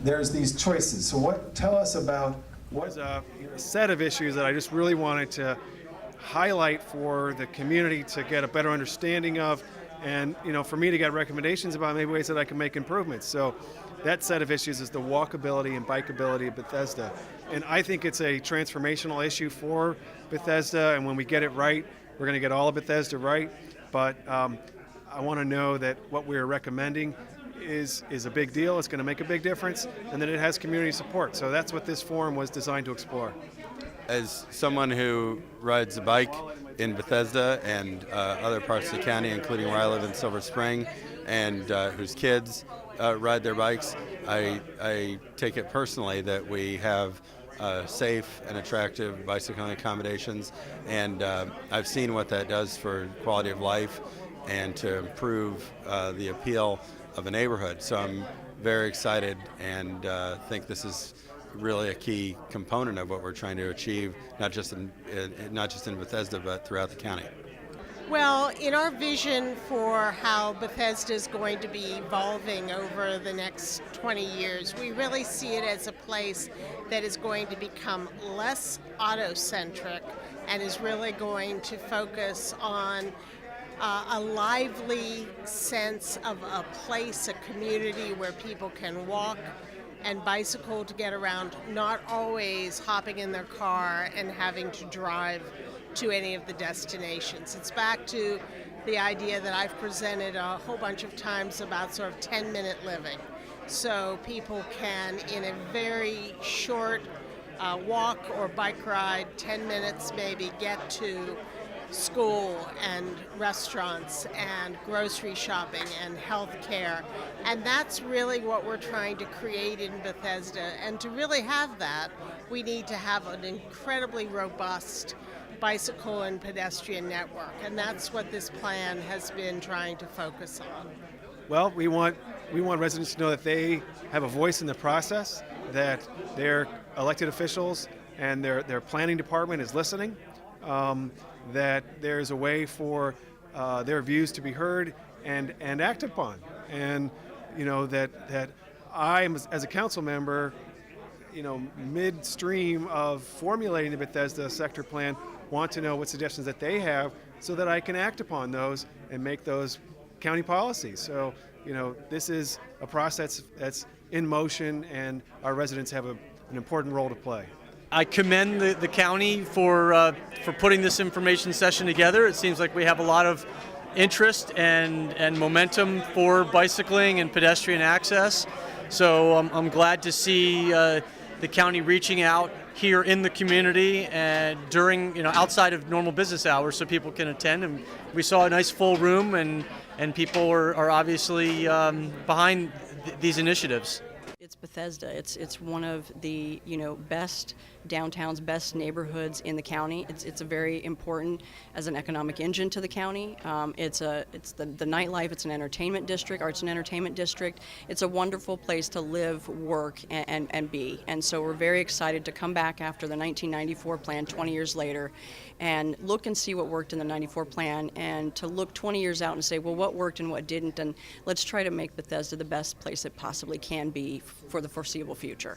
there's these choices. So tell us about what... There's a set of issues that I just really wanted to highlight for the community to get a better understanding of, and for me to get recommendations about maybe ways that I can make improvements. So that set of issues is the walkability and bikeability of Bethesda. And I think it's a transformational issue for Bethesda, and when we get it right, we're going to get all of Bethesda right. But I want to know that what we're recommending is a big deal, it's going to make a big difference, and that it has community support. So that's what this forum was designed to explore. As someone who rides a bike in Bethesda and other parts of the county, including where I live in Silver Spring, and whose kids ride their bikes, I take it personally that we have safe and attractive bicycling accommodations, and I've seen what that does for quality of life and to improve the appeal of a neighborhood. So I'm very excited and think this is really a key component of what we're trying to achieve, not just in Bethesda, but throughout the county. Well, in our vision for how Bethesda is going to be evolving over the next 20 years, we really see it as a place that is going to become less auto-centric and is really going to focus on a lively sense of a place, a community where people can walk and bicycle to get around, not always hopping in their car and having to drive to any of the destinations. It's back to the idea that I've presented a whole bunch of times about sort of 10-minute living. So people can, in a very short walk or bike ride, 10 minutes maybe, get to school and restaurants and grocery shopping and health care. And that's really what we're trying to create in Bethesda. And to really have that, we need to have an incredibly robust bicycle and pedestrian network. And that's what this plan has been trying to focus on. Well, we want residents to know that they have a voice in the process, that their elected officials and their planning department is listening, that there's a way for their views to be heard and acted upon. And that I, as a council member, midstream of formulating the Bethesda sector plan, want to know what suggestions that they have so that I can act upon those and make those county policies. So, this is a process that's in motion, and our residents have an important role to play. I commend the county for putting this information session together. It seems like we have a lot of interest and momentum for bicycling and pedestrian access. So I'm glad to see the county reaching out here in the community and during, outside of normal business hours so people can attend. And we saw a nice full room, and people are obviously behind these initiatives. It's Bethesda. It's one of the best downtowns, best neighborhoods in the county. It's a very important as an economic engine to the county. It's the nightlife. It's an entertainment district, arts and entertainment district. It's a wonderful place to live, work, and be. And so we're very excited to come back after the 1994 plan 20 years later and look and see what worked in the 94 plan, and to look 20 years out and say, well, what worked and what didn't, and let's try to make Bethesda the best place it possibly can be for the foreseeable future.